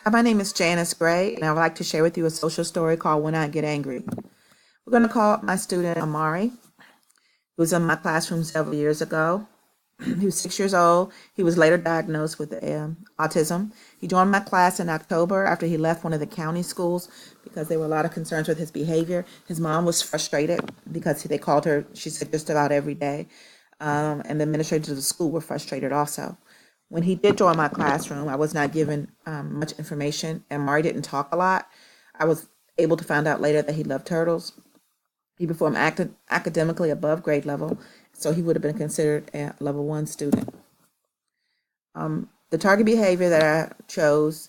Hi, my name is Janice Gray, and I would like to share with you a social story called When I Get Angry. We're going to call my student Amari, who was in my classroom several years ago. He was 6 years old. He was later diagnosed with autism. He joined my class in October after he left one of the county schools because there were a lot of concerns with his behavior. His mom was frustrated because they called her, she said, just about every day. And the administrators of the school were frustrated also. When he did join my classroom, I was not given much information, and Mari didn't talk a lot. I was able to find out later that he loved turtles. He performed academically above grade level, so he would have been considered a level 1 student. The target behavior that I chose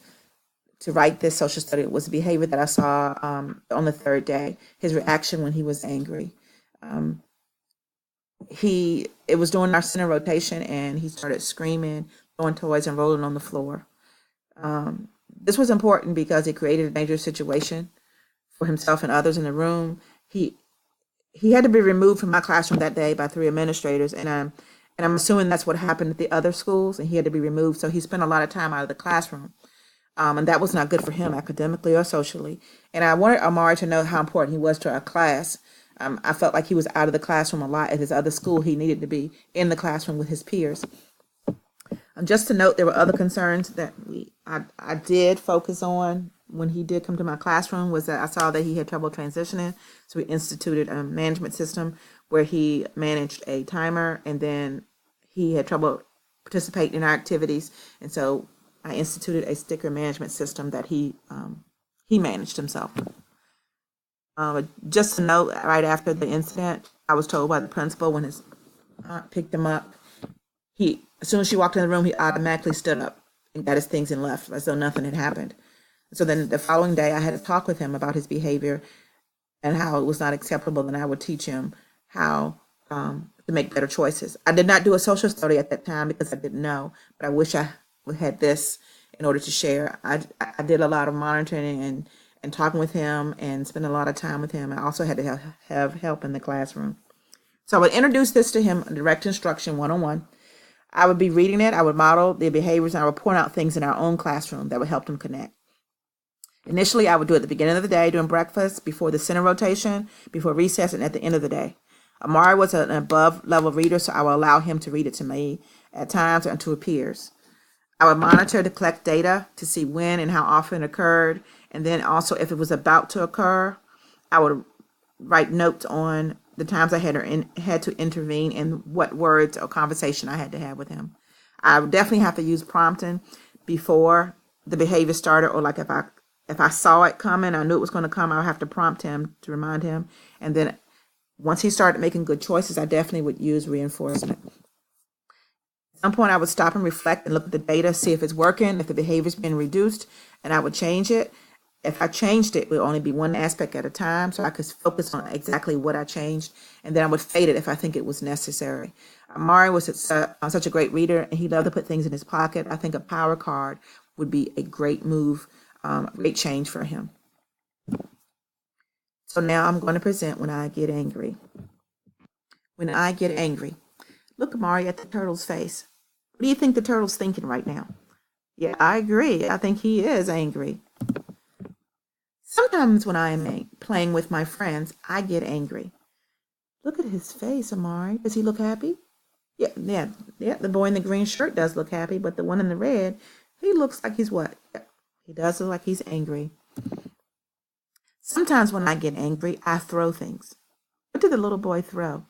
to write this social study was the behavior that I saw on the third day, his reaction when he was angry. It was during our center rotation, and he started screaming, throwing toys, and rolling on the floor. This was important because it created a dangerous situation for himself and others in the room. He had to be removed from my classroom that day by 3 administrators, and I'm assuming that's what happened at the other schools, and he had to be removed. So he spent a lot of time out of the classroom, and that was not good for him academically or socially. And I wanted Amari to know how important he was to our class. I felt like he was out of the classroom a lot at his other school. He needed to be in the classroom with his peers. Just to note, there were other concerns that I did focus on when he did come to my classroom, was that I saw that he had trouble transitioning. So we instituted a management system where he managed a timer, and then he had trouble participating in our activities. And so I instituted a sticker management system that he managed himself. Just to note, right after the incident, I was told by the principal when his aunt picked him up, as soon as she walked in the room, he automatically stood up and got his things and left as though nothing had happened. So then the following day, I had to talk with him about his behavior and how it was not acceptable, and I would teach him how to make better choices. I did not do a social study at that time because I didn't know, but I wish I had this in order to share. I did a lot of monitoring and talking with him and spent a lot of time with him. I also had to have help in the classroom. So I would introduce this to him, direct instruction, one-on-one. I would be reading it, I would model the behaviors, and I would point out things in our own classroom that would help them connect. Initially, I would do it at the beginning of the day, during breakfast, before the center rotation, before recess, and at the end of the day. Amari was an above-level reader, so I would allow him to read it to me at times and to peers. I would monitor to collect data to see when and how often it occurred, and then also if it was about to occur, I would write notes on the times I had to intervene and what words or conversation I had to have with him. I would definitely have to use prompting before the behavior started, or like if I saw it coming, I knew it was going to come, I would have to prompt him to remind him. And then once he started making good choices, I definitely would use reinforcement. At some point, I would stop and reflect and look at the data, see if it's working, if the behavior's been reduced, and I would change it. If I changed it, it would only be one aspect at a time, so I could focus on exactly what I changed, and then I would fade it if I think it was necessary. Amari was such a great reader, and he loved to put things in his pocket. I think a power card would be a great move, great change for him. So now I'm going to present When I Get Angry. When I get angry. Look, Amari, at the turtle's face. What do you think the turtle's thinking right now? Yeah, I agree. I think he is angry. Sometimes when I am playing with my friends, I get angry. Look at his face, Amari. Does he look happy? Yeah. The boy in the green shirt does look happy, but the one in the red, he looks like he's what? He does look like he's angry. Sometimes when I get angry, I throw things. What did the little boy throw?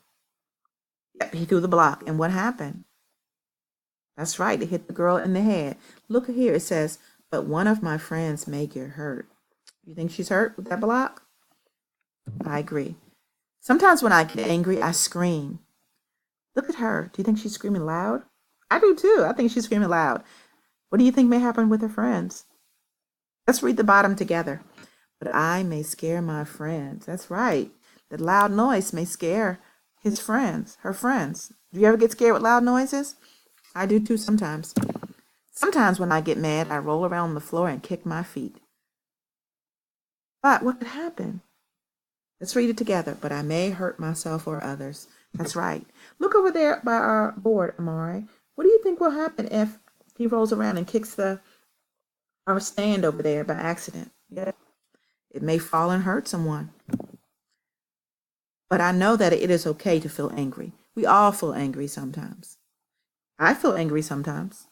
Yep, he threw the block. And what happened? That's right, it hit the girl in the head. Look here, it says, but one of my friends may get hurt. You think she's hurt with that block? I agree. Sometimes when I get angry, I scream. Look at her. Do you think she's screaming loud? I do too. I think she's screaming loud. What do you think may happen with her friends? Let's read the bottom together. But I may scare my friends. That's right. The loud noise may scare his friends, her friends. Do you ever get scared with loud noises? I do too sometimes. Sometimes when I get mad, I roll around on the floor and kick my feet. But what could happen? Let's read it together. But I may hurt myself or others. That's right. Look over there by our board, Amari. What do you think will happen if he rolls around and kicks the or stand over there by accident. Yeah. It may fall and hurt someone. But I know that it is okay to feel angry. We all feel angry sometimes. I feel angry sometimes.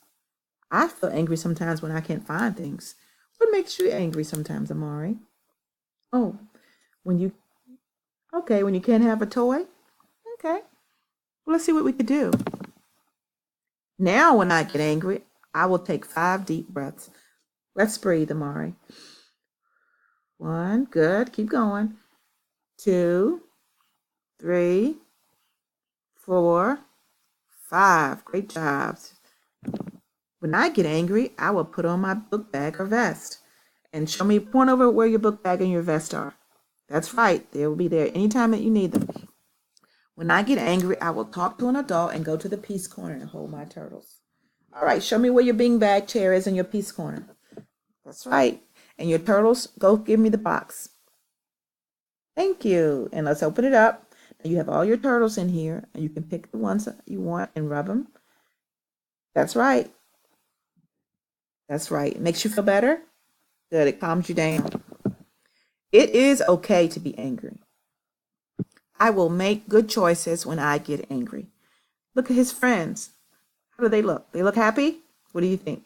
I feel angry sometimes when I can't find things. What makes you angry sometimes, Amari? Oh, when you, okay, when you can't have a toy? Okay, well, let's see what we could do. Now, when I get angry, I will take 5 deep breaths. Let's breathe, Amari. 1, good, keep going. 2, 3, 4, 5, great jobs. When I get angry, I will put on my book bag or vest and show me, point over where your book bag and your vest are. That's right, they will be there anytime that you need them. When I get angry, I will talk to an adult and go to the peace corner and hold my turtles. All right, show me where your beanbag chair is in your peace corner. That's right. And your turtles, go give me the box. Thank you. And let's open it up. You have all your turtles in here, and you can pick the ones that you want and rub them. That's right. That's right. It makes you feel better? Good. It calms you down. It is okay to be angry. I will make good choices when I get angry. Look at his friends. How do they look? They look happy? What do you think?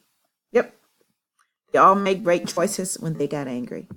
Yep. They all make great choices when they got angry.